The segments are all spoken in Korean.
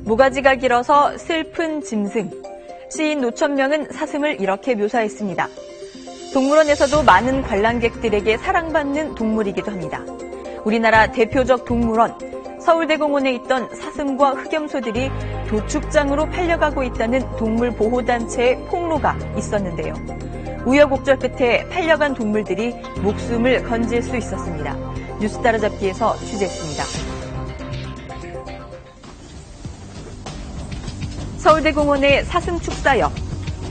모가지가 길어서 슬픈 짐승. 시인 노천명은 사슴을 이렇게 묘사했습니다. 동물원에서도 많은 관람객들에게 사랑받는 동물이기도 합니다. 우리나라 대표적 동물원, 서울대공원에 있던 사슴과 흑염소들이 도축장으로 팔려가고 있다는 동물보호단체의 폭로가 있었는데요. 우여곡절 끝에 팔려간 동물들이 목숨을 건질 수 있었습니다. 뉴스 따라잡기에서 취재했습니다. 서울대공원의 사슴축사역,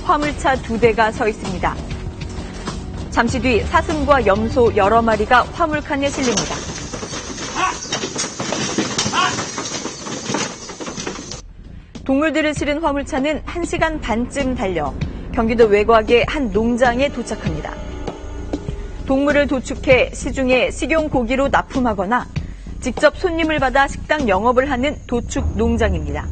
화물차 2대가 서 있습니다. 잠시 뒤 사슴과 염소 여러 마리가 화물칸에 실립니다. 동물들을 실은 화물차는 1시간 반쯤 달려 경기도 외곽의 한 농장에 도착합니다. 동물을 도축해 시중에 식용고기로 납품하거나 직접 손님을 받아 식당 영업을 하는 도축 농장입니다.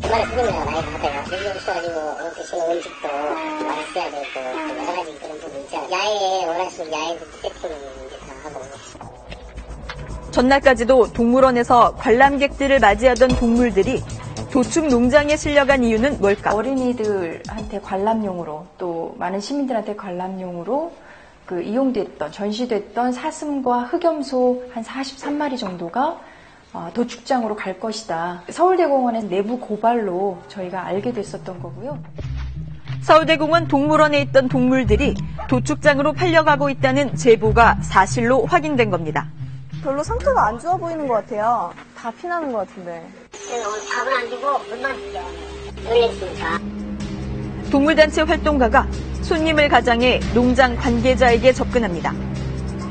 정말 그거는 많이 받아요. 여기 오셔가지고 드시는 음식도 맛있어야 되고 여러 가지 그런 부분 있죠. 야외에 원하시는 야외도 세팅을 다 하고. 전날까지도 동물원에서 관람객들을 맞이하던 동물들이 도축 농장에 실려간 이유는 뭘까? 어린이들한테 관람용으로 또 많은 시민들한테 관람용으로 이용됐던, 전시됐던 사슴과 흑염소 한 43마리 정도가 도축장으로 갈 것이다. 서울대공원의 내부 고발로 저희가 알게 됐었던 거고요. 서울대공원 동물원에 있던 동물들이 도축장으로 팔려가고 있다는 제보가 사실로 확인된 겁니다. 별로 상태가 안 좋아 보이는 것 같아요. 다 피나는 것 같은데. 오늘 밥은 안 주고 물만 주세요. 놀랬습니다. 동물단체 활동가가 손님을 가장해 농장 관계자에게 접근합니다.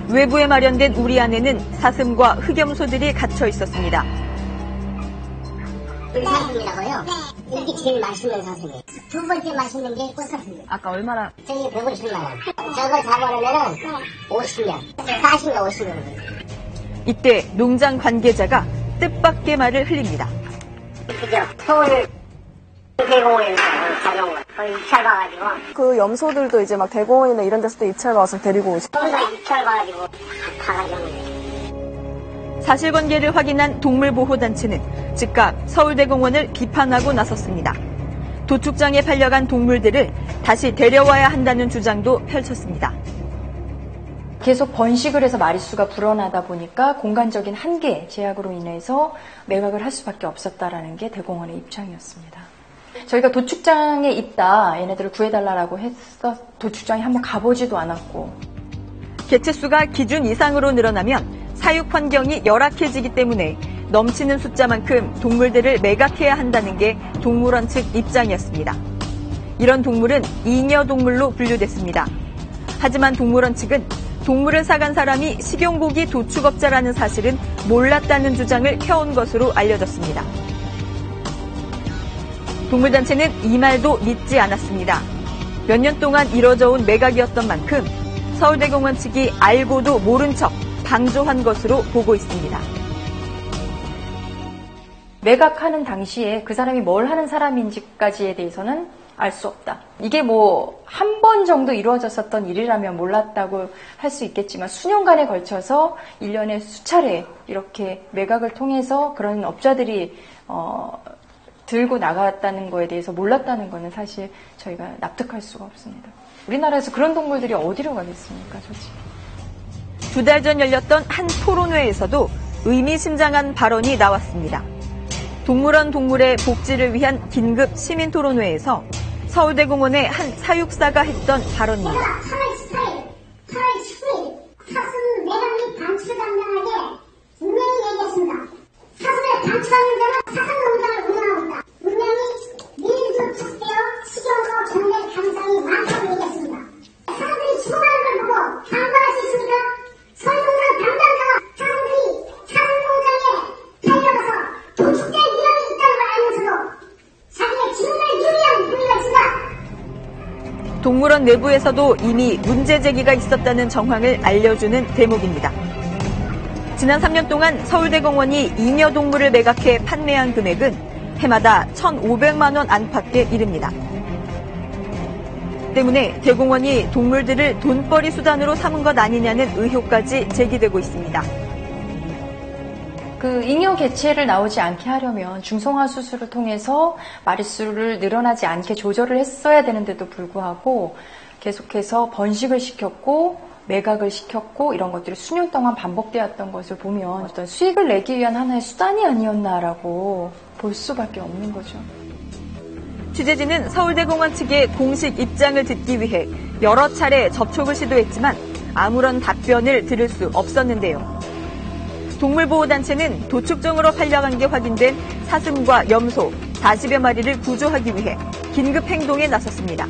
외부에 마련된 우리 안에는 사슴과 흑염소들이 갇혀 있었습니다. 사슴이라고요? 네. 이게 제일 맛있는 사슴이에요. 두 번째 맛있는 게 꽃사슴이에요. 아까 얼마나? 저기 150만 원. 저걸 잡아놓으면 50년. 40년, 50년. 이때 농장 관계자가 뜻밖의 말을 흘립니다. 그죠? 서울 대공원에서 가져온 거. 거의 입찰 봐가지고. 그 염소들도 이제 막 대공원이나 이런 데서도 입찰 봐서 데리고 오시고. 서울가 입찰 봐가지고 다 가져온 거예요. 사실관계를 확인한 동물보호단체는 즉각 서울대공원을 비판하고 나섰습니다. 도축장에 팔려간 동물들을 다시 데려와야 한다는 주장도 펼쳤습니다. 계속 번식을 해서 마리수가 불어나다 보니까 공간적인 한계 제약으로 인해서 매각을 할 수밖에 없었다라는 게 대공원의 입장이었습니다. 저희가 도축장에 있다, 얘네들을 구해달라고 해서 도축장에 한번 가보지도 않았고. 개체수가 기준 이상으로 늘어나면 사육 환경이 열악해지기 때문에 넘치는 숫자만큼 동물들을 매각해야 한다는 게 동물원 측 입장이었습니다. 이런 동물은 잉여동물로 분류됐습니다. 하지만 동물원 측은 동물을 사간 사람이 식용고기 도축업자라는 사실은 몰랐다는 주장을 펴온 것으로 알려졌습니다. 동물단체는 이 말도 믿지 않았습니다. 몇 년 동안 이뤄져 온 매각이었던 만큼 서울대공원 측이 알고도 모른 척 방조한 것으로 보고 있습니다. 매각하는 당시에 그 사람이 뭘 하는 사람인지까지에 대해서는 알 수 없다. 이게 뭐 한 번 정도 이루어졌었던 일이라면 몰랐다고 할 수 있겠지만 수년간에 걸쳐서 1년에 수차례 이렇게 매각을 통해서 그런 업자들이 들고 나갔다는 거에 대해서 몰랐다는 거는 사실 저희가 납득할 수가 없습니다. 우리나라에서 그런 동물들이 어디로 가겠습니까, 솔직히. 2달 전 열렸던 한 토론회에서도 의미심장한 발언이 나왔습니다. 동물원 동물의 복지를 위한 긴급 시민토론회에서 서울대공원의 한 사육사가 했던 발언입니다. 8월 14일, 8월 19일 사슴 매각 및 방출 감정하게 분명히 얘기했습니다. 사슴을 방출하는 자는 사슴농장을 운영하고 있다. 분명히 밀도축되어 식용으로 전될 가능성이 많다고 얘기했습니다. 사람들이 죽어가는 걸 보고 방관할 수 있습니까? 서울농장 담당자가 사람들이 사슴농장에 달려가서 도축될 위험이 있다는 걸 알면서도 자기의 기능을 유리한 분위기가 있습니다. 동물원 내부에서도 이미 문제 제기가 있었다는 정황을 알려주는 대목입니다. 지난 3년 동안 서울대공원이 잉여동물을 매각해 판매한 금액은 해마다 1,500만 원 안팎에 이릅니다. 때문에 대공원이 동물들을 돈벌이 수단으로 삼은 것 아니냐는 의혹까지 제기되고 있습니다. 그 잉여 개체를 나오지 않게 하려면 중성화 수술을 통해서 마릿수를 늘어나지 않게 조절을 했어야 되는데도 불구하고 계속해서 번식을 시켰고 매각을 시켰고 이런 것들이 수년 동안 반복되었던 것을 보면 어떤 수익을 내기 위한 하나의 수단이 아니었나라고 볼 수밖에 없는 거죠. 취재진은 서울대공원 측의 공식 입장을 듣기 위해 여러 차례 접촉을 시도했지만 아무런 답변을 들을 수 없었는데요. 동물보호단체는 도축종으로 팔려간 게 확인된 사슴과 염소 40여 마리를 구조하기 위해 긴급 행동에 나섰습니다.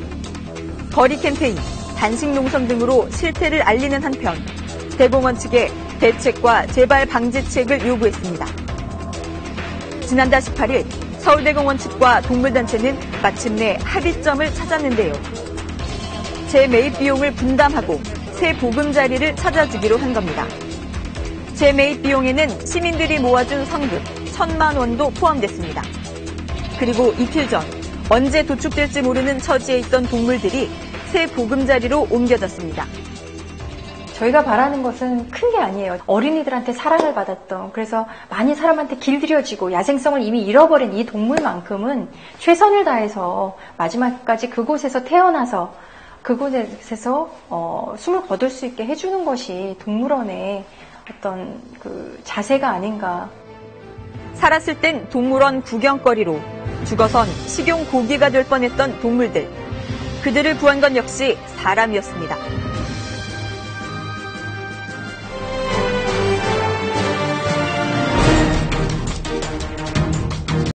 거리 캠페인, 단식 농성 등으로 실태를 알리는 한편 대공원 측에 대책과 재발 방지책을 요구했습니다. 지난달 18일 서울대공원 측과 동물단체는 마침내 합의점을 찾았는데요. 재매입 비용을 분담하고 새 보금자리를 찾아주기로 한 겁니다. 재매입 비용에는 시민들이 모아준 성금 1,000만 원도 포함됐습니다. 그리고 이틀 전 언제 도축될지 모르는 처지에 있던 동물들이 새 보금자리로 옮겨졌습니다. 저희가 바라는 것은 큰 게 아니에요. 어린이들한테 사랑을 받았던, 그래서 많이 사람한테 길들여지고 야생성을 이미 잃어버린 이 동물만큼은 최선을 다해서 마지막까지 그곳에서 태어나서 그곳에서 숨을 거둘 수 있게 해주는 것이 동물원의 어떤 그 자세가 아닌가. 살았을 땐 동물원 구경거리로, 죽어선 식용 고기가 될 뻔했던 동물들. 그들을 구한 건 역시 사람이었습니다.